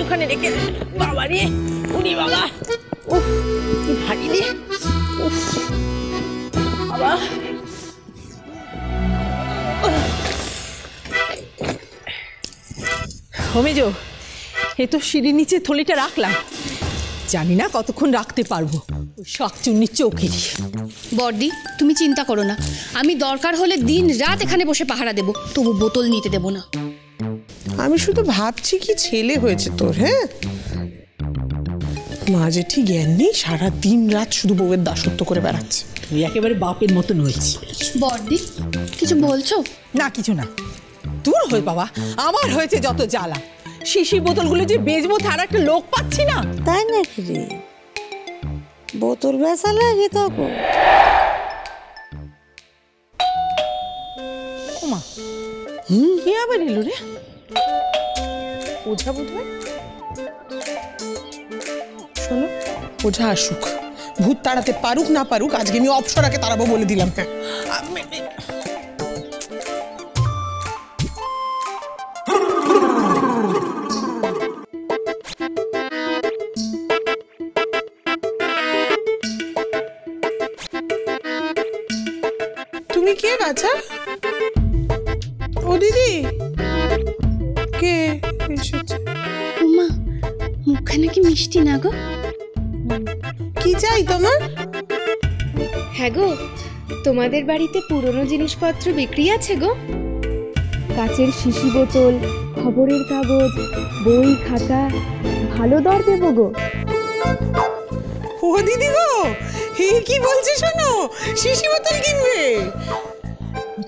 ওখানে রেখে। বাবা রে, উনি বাবা, উফ কি ভারী রে, উফ বাবা। মেজো, এ তো সিঁড়ির নিচে থলিটা রাখলাম, জানি না কতক্ষণ রাখতে পারবো। ওই শাকচুন্নির চৌকি। বড়দি, তুমি চিন্তা করো না, আমি দরকার হলে দিন রাত এখানে বসে পাহারা দেবো, তবু বোতল নিতে দেবো না। আমি শুধু ভাবছি কি ছেলে হয়েছে তোর। হ্যাঁ, মা যে ঠিক জ্ঞান নেই, সারা দিন রাত শুধু বউয়ের দাসত্ব করে বেড়াচ্ছে। তুই একেবারে বাপের মতন হয়েছি। বড়দি, কিছু বলছো? না, কিছু না। দূর হয়ে বাবা, আমার হয়েছে যত জ্বালা। শিশি বোতলগুলো যে বেচবো তার একটা লোক পাচ্ছি না। তাই নাকি রে? বোতল বেচা লাগে তখন? ওমা, কি আবার এলো রে? ওঝা বোধহয়। শোনো, ওঝা আসুক, ভূত তাড়াতে পারুক না পারুক, আজকে আমি অপসরাকে তাড়াবো বলে দিলাম। হ্যাঁ, তুমি কে বাছা? ও দিদি, কে এসেছে? মা, মুখখানা কি মিষ্টি না গো? কি চাই তোমার? হ্যাঁ গো, তোমাদের বাড়িতে পুরনো জিনিসপত্র বিক্রি আছে গো? কাচের শিশি বোতল, খবরের কাগজ, বই খাতা, ভালো দর দেবো গো। ও দিদি গো, হে কি বলছে শোনো, শিশি বোতল কিনবে?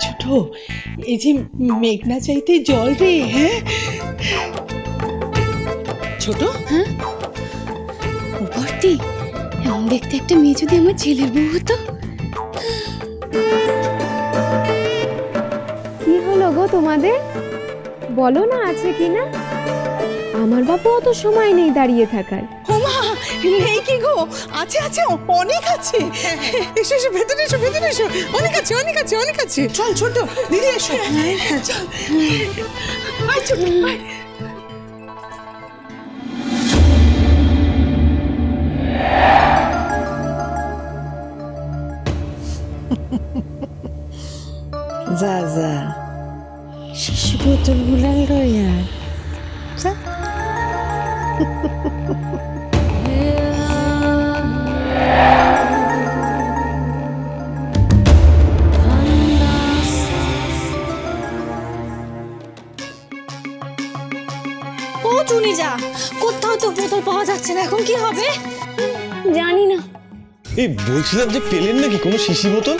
ছোট, এই যে মেঘনা চাইতে জল রে। হ্যাঁ ছোট। হ্যাঁ বড়দি, এমন দেখতে একটা মেয়ে যদি আমার ছেলের বউ হতো। কি হলো গো তোমাদের? বলো না আছে কিনা। আমার বাবা অত সময় নেই দাঁড়িয়ে থাকার। ওমা, নেই কি গো? আছে আছে, অনেক আছে। এসো এসো, ভেতরে এসো, ভেতরে এসো, অনেক আছে অনেক আছে অনেক আছে। চল ছোট দিদি এসো। চল আয় ছোট, আয়। যা যা, শিশু বোতল গুলা লইয়া যা। ও চুনি যা, কোথাও তো বোতল পাওয়া যাচ্ছে না, এখন কি হবে জানি না। এই বলছিলাম যে পেলেন নাকি কোনো শিশি বোতল?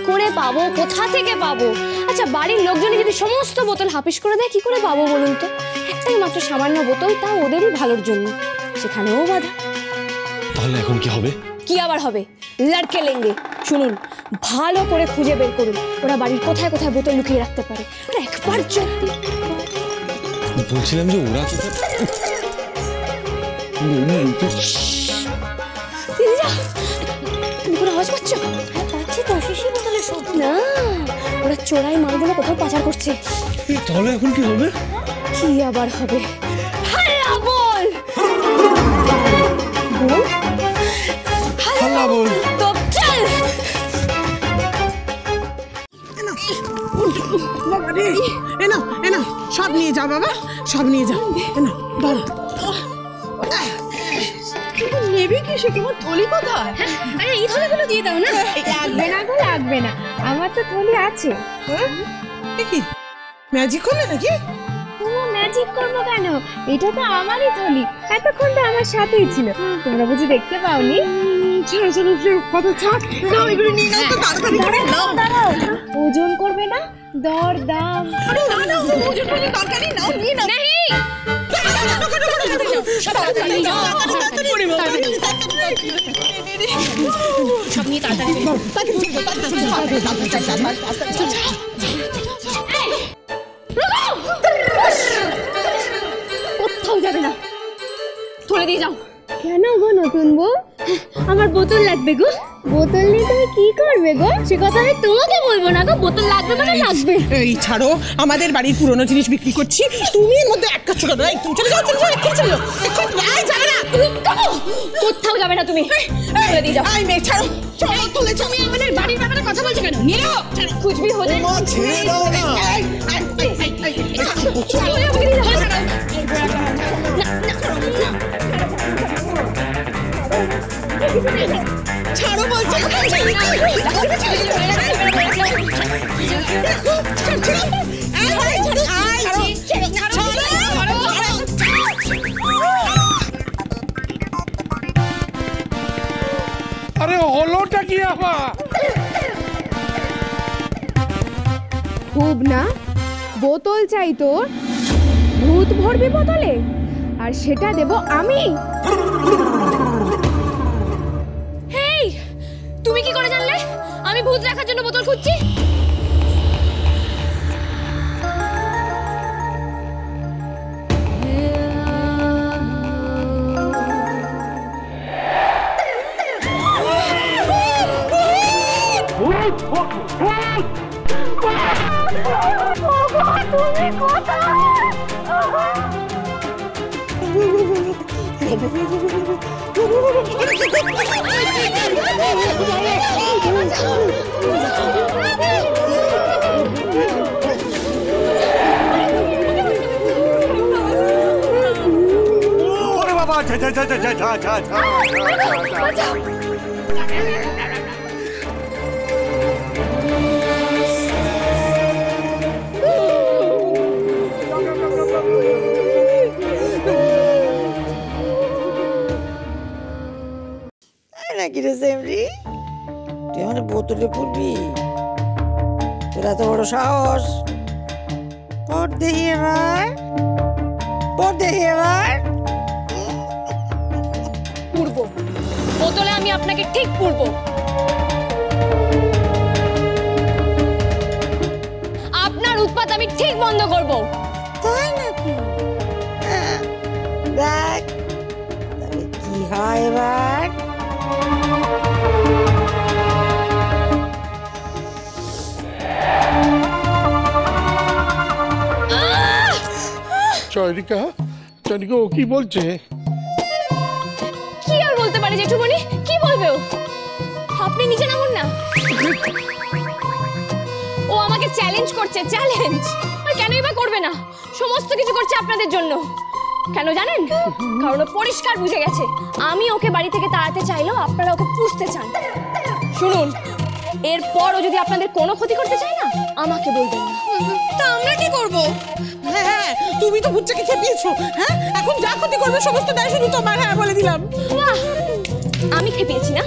করে পাবো, কোথা থেকে পাবো? আচ্ছা, বাড়ির লোকজনই যদি সমস্ত বোতল হাফিস করে দেয়, কি করে পাবো বলুন তো? একটাই মাত্র সামান্য বোতল, তাও ওদেরই ভালোর জন্য, সেখানেও বাধা। তাহলে এখন কি হবে? কি আবার হবে? লড়কে লেঙ্গে। শুনুন, ভালো করে খুঁজে বের করুন ওরা বাড়ির কোথায় কোথায় বোতল লুকিয়ে রাখতে পারে। ওরা একবার যদি বলছিলাম যে ওরা কোথায়। তুমি কোনো আওয়াজ পাচ্ছ? হ্যাঁ পাচ্ছি তো, শিশি বোতলের শব্দ। না, ওরা চোরাই মালগুলো কোথাও পাচার করছে। তাহলে এখন কি হবে? কি আবার হবে? হাল্লা বল বল, হাল্লা বল। তো চল। বাবা রে, এ না এ না, সব নিয়ে যা বাবা, সব নিয়ে যা। এ না ধর। নেবে কি সে? তোমার থলি কোথায়? আরে এই থলেগুলো দিয়ে দাও না। লাগবে না গো, লাগবে না, আমার তো থলি আছে। কি ম্যাজিক করলে নাকি? ও ম্যাজিক করবো কেন, এটা তো আমারই থলি, এতক্ষণ তো আমার সাথেই ছিল, তোমরা বুঝি দেখতে পাওনি? চলো চলো, কত ছাড় নাও, এগুলো নিয়ে নাও তো তাড়াতাড়ি। দাঁড়াও, ওজন করবে না, দর দাম। ওজন করে তরকারি নাও, নিয়ে নাও। সব নিয়ে তাড়াতাড়ি কোথাও যাবে না, থলে দিয়ে যাও। কেন গো নতুন বউ? আমার বোতল লাগবে গো। বোতল নিয়ে তুমি কি করবে গো? সে কথা আমি তোমাকে বলবো না গো, বোতল লাগবে মানে লাগবে। এই ছাড়ো, আমাদের বাড়ির পুরনো জিনিস বিক্রি করছি, তুমি এর মধ্যে এক কাজ করো। এই তুমি চলে যাও, চলে যাও, এক্ষুনি চলে যাও, এক্ষুনি। এই যাবে না, কোথাও যাবে না তুমি, চলে দিয়ে যাও। এই মেয়ে ছাড়ো, চলো চলে যাও। তুমি আমাদের বাড়ির ব্যাপারে কথা বলছো কেন? নিয়ে নাও, কুছ ভি হো যায়। মা ছেড়ে দাও না। ছাড়ো বলছি। আরে হলোটা কি আবার? খুব না, বোতল চাই তোর, ভূত ভরবি বোতলে, আর সেটা দেব আমি। হেই, তুমি কি করে জানলে আমি ভূত রাখার জন্য বোতল খুঁজছি? ওরে বাবা, যা যা যা যা যা যা যা। নাকি রে সেমরি, তুই আমার বোতলে পড়বি? তোর এত বড় সাহস! পড় দেখি এবার, পড় দেখি এবার। পূর্ব বোতলে আমি আপনাকে ঠিক পূর্ব। আপনার উৎপাত আমি ঠিক বন্ধ করব। তাই নাকি? দেখ তবে কি হয় এবার। চয়নিকা, চয়নিকা ও কি বলছে? কি আর বলতে পারে জেঠুমণি? কি বলবে ও? আপনি নিচে নামুন না। ও আমাকে চ্যালেঞ্জ করছে, চ্যালেঞ্জ। আর কেনই বা করবে না? সমস্ত কিছু করছে আপনাদের জন্য। কেন জানেন? কারণ ও পরিষ্কার বুঝে গেছে আমি ওকে বাড়ি থেকে তাড়াতে চাইলেও আপনারা ওকে পুষতে চান। শুনুন, এরপর ও যদি আপনাদের কোনো ক্ষতি করতে চায় না, আমাকে বলবেন না। তা আমরা কি করব? হ্যাঁ হ্যাঁ, তুমি তো ভূতটাকে খেপিয়েছো। হ্যাঁ, এখন যা ক্ষতি করবে সমস্ত দায় শুধু তোমার। হ্যাঁ, বলে দিলাম। বাহ, আমি খেপিয়েছি না?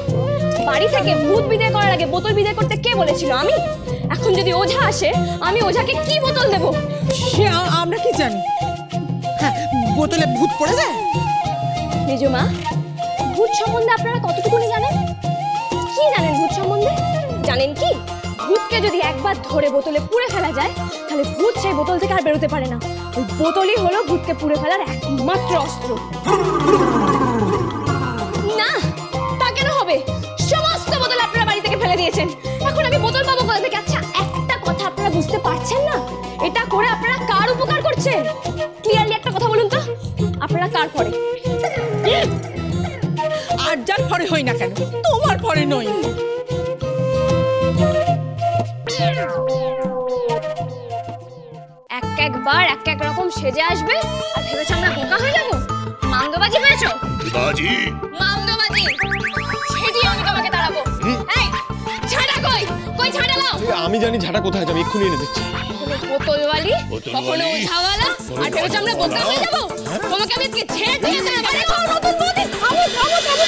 বাড়ি থেকে ভূত বিদায় করার আগে বোতল বিদায় করতে কে বলেছিল? আমি। এখন যদি ওঝা আসে, আমি ওঝাকে কি বোতল দেব? সে আমরা কি জানি? হ্যাঁ, বোতলে ভূত পড়ে যায়। নিজমা, ভূত সম্বন্ধে আপনারা কতটুকুনি জানেন? কি জানেন ভূত সম্বন্ধে? জানেন কি, ভূতকে যদি একবার ধরে বোতলে পুড়ে ফেলা যায়, তাহলে ভূত সেই বোতল থেকে আর বেরোতে পারে না। ওই বোতলই হলো ভূতকে পুড়ে ফেলার একমাত্র অস্ত্র। না, তা কেন হবে? সমস্ত বোতল আপনারা বাড়ি থেকে ফেলে দিয়েছেন। এখন আমি বোতল পাবো কোথা থেকে? আচ্ছা, একটা কথা আপনারা বুঝতে পারছেন না, এটা করে আপনারা কার উপকার করছেন? ক্লিয়ারলি একটা কথা বলুন তো, আপনারা কার পরে? আর যার পরে হই না কেন, তোমার পরে নই। একবার এক রকম সেজে আসবে আর ভেবেছ আমরা বোকা হয়ে যাবো? মামদোবাজি হয়েছো? বাজি মামদোবাজি সেদিয়ে আমি তোমাকে তাড়াবো। এই ঝাঁটা কই? কই ঝাঁটা লাও? আমি জানি ঝাঁটা কোথায় যাবে, এক্ষুনি এনে দিচ্ছি। কখনো বোতলওয়ালি, কখনো ওঝাওয়ালা, আর ভেবেছ আমরা বোকা হয়ে যাবো? তোমাকে আমি আজকে ঝেড়ে দিয়ে দেবো। আরে নতুন বৌদি, থামো থামো থামো।